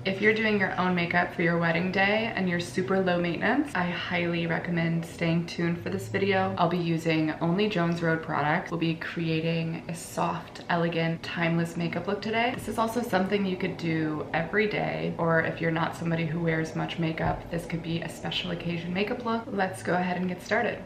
If you're doing your own makeup for your wedding day and you're super low maintenance, I highly recommend staying tuned for this video. I'll be using only Jones Road products. We'll be creating a soft, elegant, timeless makeup look today. This is also something you could do every day, or if you're not somebody who wears much makeup, this could be a special occasion makeup look. Let's go ahead and get started.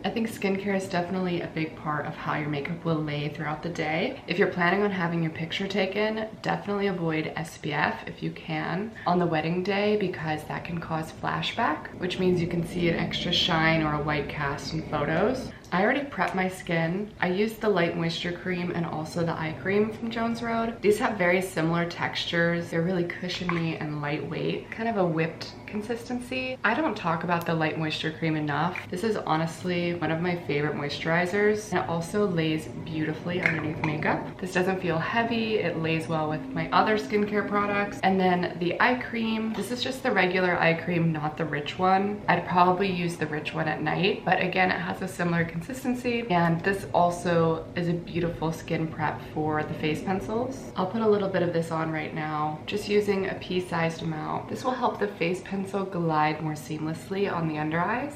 I think skincare is definitely a big part of how your makeup will lay throughout the day. If you're planning on having your picture taken, definitely avoid SPF if you can on the wedding day, because that can cause flashback, which means you can see an extra shine or a white cast in photos. I already prepped my skin. I used the light moisture cream and also the eye cream from Jones Road. These have very similar textures. They're really cushiony and lightweight, kind of a whipped consistency. I don't talk about the light moisture cream enough. This is honestly one of my favorite moisturizers, and it also lays beautifully underneath makeup. This doesn't feel heavy. It lays well with my other skincare products. And then the eye cream, this is just the regular eye cream, not the rich one. I'd probably use the rich one at night, but again, it has a similar consistency. And this also is a beautiful skin prep for the face pencils. I'll put a little bit of this on right now, just using a pea-sized amount. This will help the face pencil glide more seamlessly on the under eyes.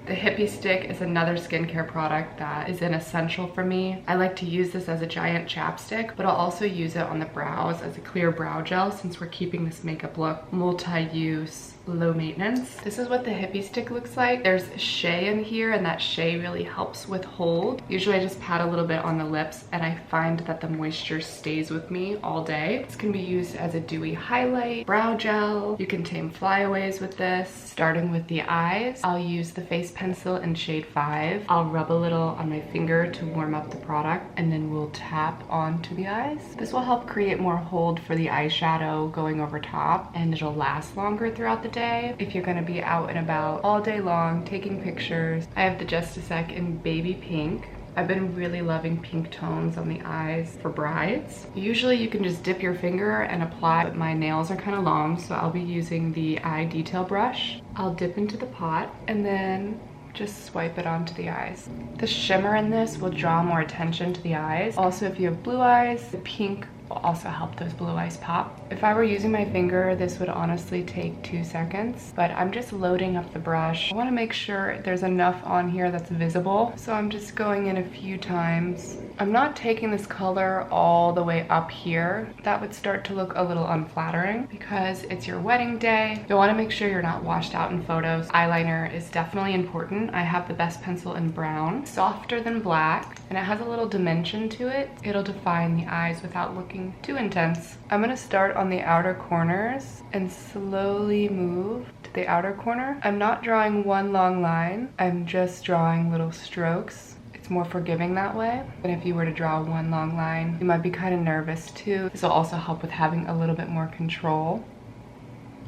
The Hippie Stick is another skincare product that is an essential for me. I like to use this as a giant chapstick, but I'll also use it on the brows as a clear brow gel since we're keeping this makeup look multi-use, low maintenance. This is what the Hippie Stick looks like. There's shea in here, and that shea really helps with hold. Usually I just pat a little bit on the lips, and I find that the moisture stays with me all day. This can be used as a dewy highlight, brow gel. You can tame flyaways with this. Starting with the eyes, I'll use the face pencil in shade 5. I'll rub a little on my finger to warm up the product, and then we'll tap onto the eyes. This will help create more hold for the eyeshadow going over top, and it'll last longer throughout the day if you're going to be out and about all day long taking pictures. I have the Just a Sec in baby pink. I've been really loving pink tones on the eyes for brides. Usually you can just dip your finger and apply, but my nails are kind of long, so I'll be using the eye detail brush. I'll dip into the pot and then just swipe it onto the eyes. The shimmer in this will draw more attention to the eyes. Also, if you have blue eyes, the pink will also help those blue eyes pop. If I were using my finger, this would honestly take 2 seconds, but I'm just loading up the brush. I want to make sure there's enough on here that's visible, so I'm just going in a few times. I'm not taking this color all the way up here. That would start to look a little unflattering because it's your wedding day. You'll want to make sure you're not washed out in photos. Eyeliner is definitely important. I have the best pencil in brown, softer than black, and it has a little dimension to it. It'll define the eyes without looking too intense. I'm gonna start on the outer corners and slowly move to the outer corner. I'm not drawing one long line. I'm just drawing little strokes. It's more forgiving that way. And if you were to draw one long line, you might be kind of nervous too. This will also help with having a little bit more control.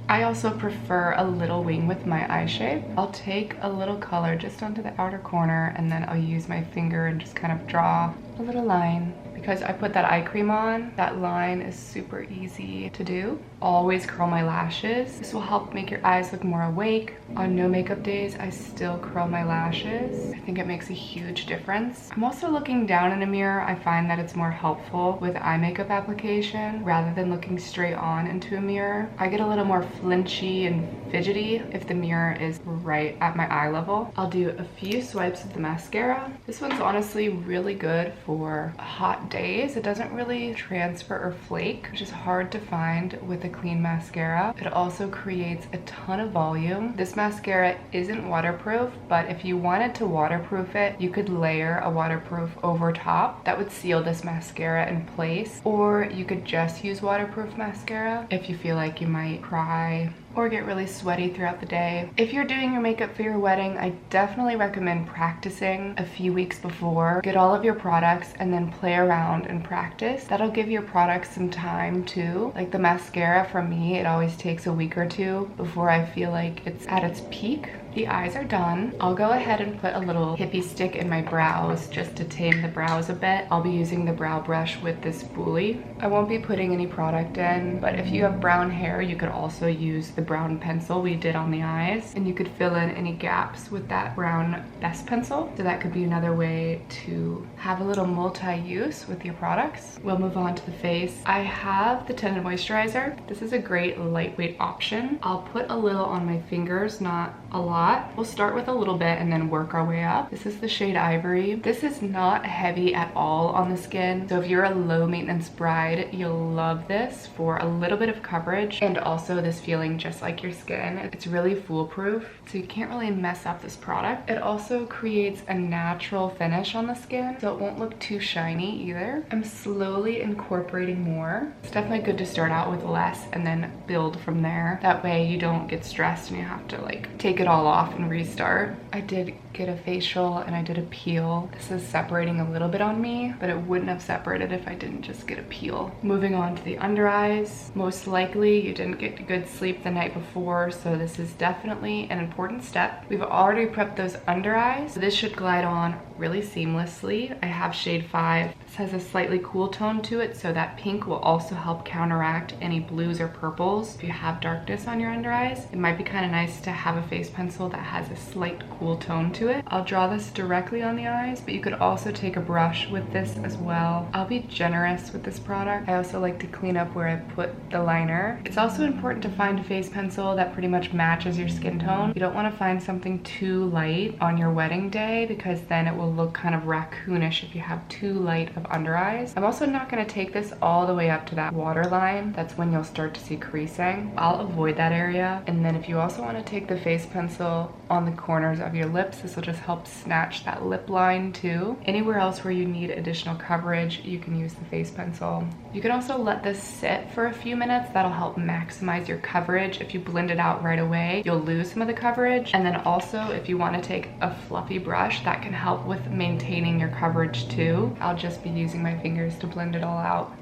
I also prefer a little wing with my eye shape. I'll take a little color just onto the outer corner, and then I'll use my finger and just kind of draw a little line. Because I put that eye cream on, that line is super easy to do. Always curl my lashes. This will help make your eyes look more awake. On no makeup days, I still curl my lashes. I think it makes a huge difference. I'm also looking down in a mirror. I find that it's more helpful with eye makeup application rather than looking straight on into a mirror. I get a little more flinchy and fidgety if the mirror is right at my eye level. I'll do a few swipes of the mascara. This one's honestly really good for hot days. It doesn't really transfer or flake, which is hard to find with a clean mascara. It also creates a ton of volume. This mascara isn't waterproof, but if you wanted to waterproof it, you could layer a waterproof over top. That would seal this mascara in place, or you could just use waterproof mascara if you feel like you might cry or get really sweaty throughout the day. If you're doing your makeup for your wedding, I definitely recommend practicing a few weeks before. Get all of your products and then play around and practice. That'll give your products some time too. Like the mascara for me, it always takes a week or two before I feel like it's at its peak. The eyes are done. I'll go ahead and put a little hippie stick in my brows just to tame the brows a bit. I'll be using the brow brush with this spoolie. I won't be putting any product in, but if you have brown hair, you could also use the brown pencil we did on the eyes, and you could fill in any gaps with that brown best pencil. So that could be another way to have a little multi-use with your products. We'll move on to the face. I have the Tinted Moisturizer. This is a great lightweight option. I'll put a little on my fingers, not a lot. We'll start with a little bit and then work our way up. This is the shade Ivory. This is not heavy at all on the skin. So if you're a low maintenance bride, you'll love this for a little bit of coverage and also this feeling just like your skin. It's really foolproof, so you can't really mess up this product. It also creates a natural finish on the skin, so it won't look too shiny either. I'm slowly incorporating more. It's definitely good to start out with less and then build from there. That way you don't get stressed and you have to like take it all off and restart. I did get a facial and I did a peel. This is separating a little bit on me, but it wouldn't have separated if I didn't just get a peel. Moving on to the under eyes. Most likely you didn't get good sleep the night before, so this is definitely an important step. We've already prepped those under eyes, so this should glide on really seamlessly. I have shade 5. This has a slightly cool tone to it, so that pink will also help counteract any blues or purples. If you have darkness on your under eyes, it might be kind of nice to have a face pencil that has a slight cool tone to it. I'll draw this directly on the eyes, but you could also take a brush with this as well. I'll be generous with this product. I also like to clean up where I put the liner. It's also important to find a face pencil that pretty much matches your skin tone. You don't want to find something too light on your wedding day, because then it will look kind of raccoonish if you have too light of under eyes. I'm also not going to take this all the way up to that waterline. That's when you'll start to see creasing. I'll avoid that area. And then if you also want to take the face pencil on the corners of your lips, this will just help snatch that lip line too. Anywhere else where you need additional coverage, you can use the face pencil. You can also let this sit for a few minutes. That'll help maximize your coverage. If you blend it out right away, you'll lose some of the coverage. And then also, if you want to take a fluffy brush, that can help with maintaining your coverage too. I'll just be using my fingers to blend it all out.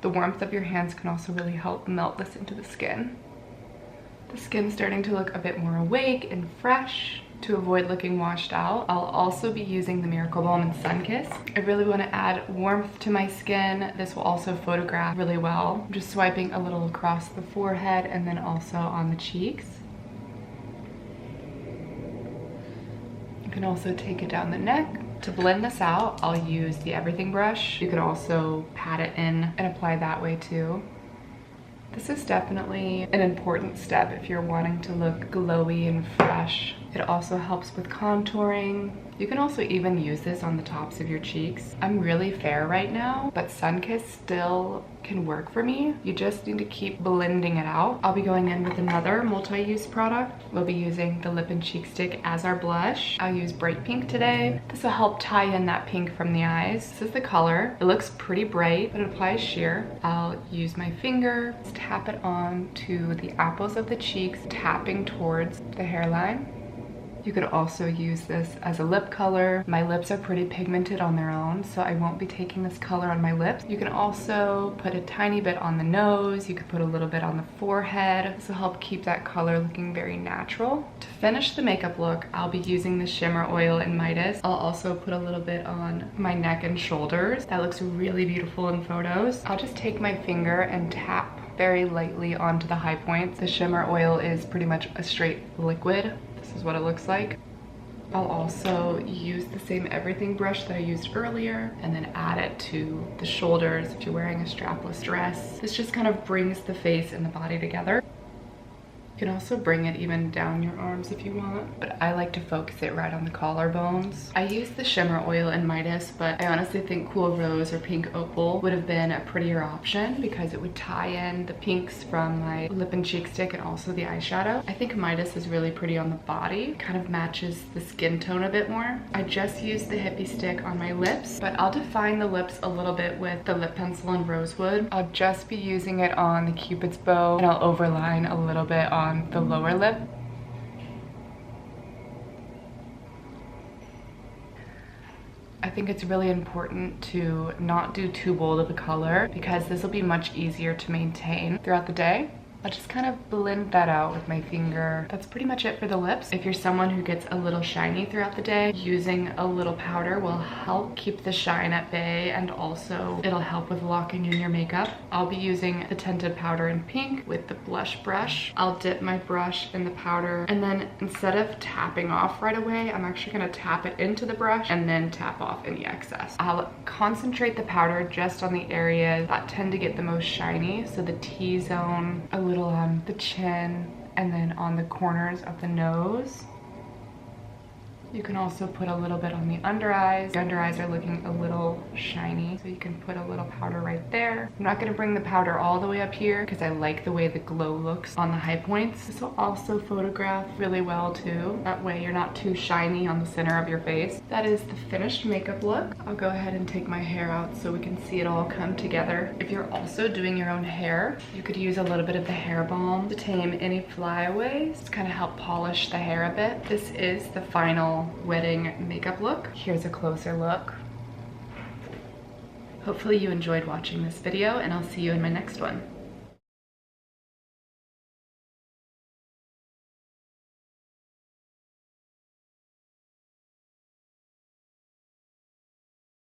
The warmth of your hands can also really help melt this into the skin. The skin's starting to look a bit more awake and fresh. To avoid looking washed out, I'll also be using the Miracle Balm and Sun Kiss. I really want to add warmth to my skin. This will also photograph really well. I'm just swiping a little across the forehead and then also on the cheeks. You can also take it down the neck. To blend this out, I'll use the Everything brush. You could also pat it in and apply that way too. This is definitely an important step if you're wanting to look glowy and fresh. It also helps with contouring. You can also even use this on the tops of your cheeks. I'm really fair right now, but Sun-Kissed still can work for me. You just need to keep blending it out. I'll be going in with another multi-use product. We'll be using the Lip and Cheek Stick as our blush. I'll use Bright Pink today. This will help tie in that pink from the eyes. This is the color. It looks pretty bright, but it applies sheer. I'll use my finger, tap it on to the apples of the cheeks, tapping towards the hairline. You could also use this as a lip color. My lips are pretty pigmented on their own, so I won't be taking this color on my lips. You can also put a tiny bit on the nose. You could put a little bit on the forehead. This will help keep that color looking very natural. To finish the makeup look, I'll be using the shimmer oil in Midas. I'll also put a little bit on my neck and shoulders. That looks really beautiful in photos. I'll just take my finger and tap very lightly onto the high points. The shimmer oil is pretty much a straight liquid. This is what it looks like. I'll also use the same Everything brush that I used earlier and then add it to the shoulders if you're wearing a strapless dress. This just kind of brings the face and the body together. You can also bring it even down your arms if you want, but I like to focus it right on the collarbones. I use the shimmer oil in Midas, but I honestly think Cool Rose or Pink Opal would have been a prettier option because it would tie in the pinks from my lip and cheek stick and also the eyeshadow. I think Midas is really pretty on the body. It kind of matches the skin tone a bit more. I just used the hippie stick on my lips, but I'll define the lips a little bit with the lip pencil in Rosewood. I'll just be using it on the Cupid's bow and I'll overline a little bit on the lower lip. I think it's really important to not do too bold of a color because this will be much easier to maintain throughout the day. I'll just kind of blend that out with my finger. That's pretty much it for the lips. If you're someone who gets a little shiny throughout the day, using a little powder will help keep the shine at bay, and also it'll help with locking in your makeup. I'll be using the tinted powder in pink with the blush brush. I'll dip my brush in the powder, and then instead of tapping off right away, I'm actually gonna tap it into the brush and then tap off any excess. I'll concentrate the powder just on the areas that tend to get the most shiny, so the T-zone, a little on the chin, and then on the corners of the nose. You can also put a little bit on the under eyes. The under eyes are looking a little shiny, so you can put a little powder right there. I'm not gonna bring the powder all the way up here because I like the way the glow looks on the high points. This will also photograph really well too. That way you're not too shiny on the center of your face. That is the finished makeup look. I'll go ahead and take my hair out so we can see it all come together. If you're also doing your own hair, you could use a little bit of the hair balm to tame any flyaways. To kind of help polish the hair a bit. This is the final wedding makeup look. Here's a closer look. Hopefully you enjoyed watching this video, and I'll see you in my next one.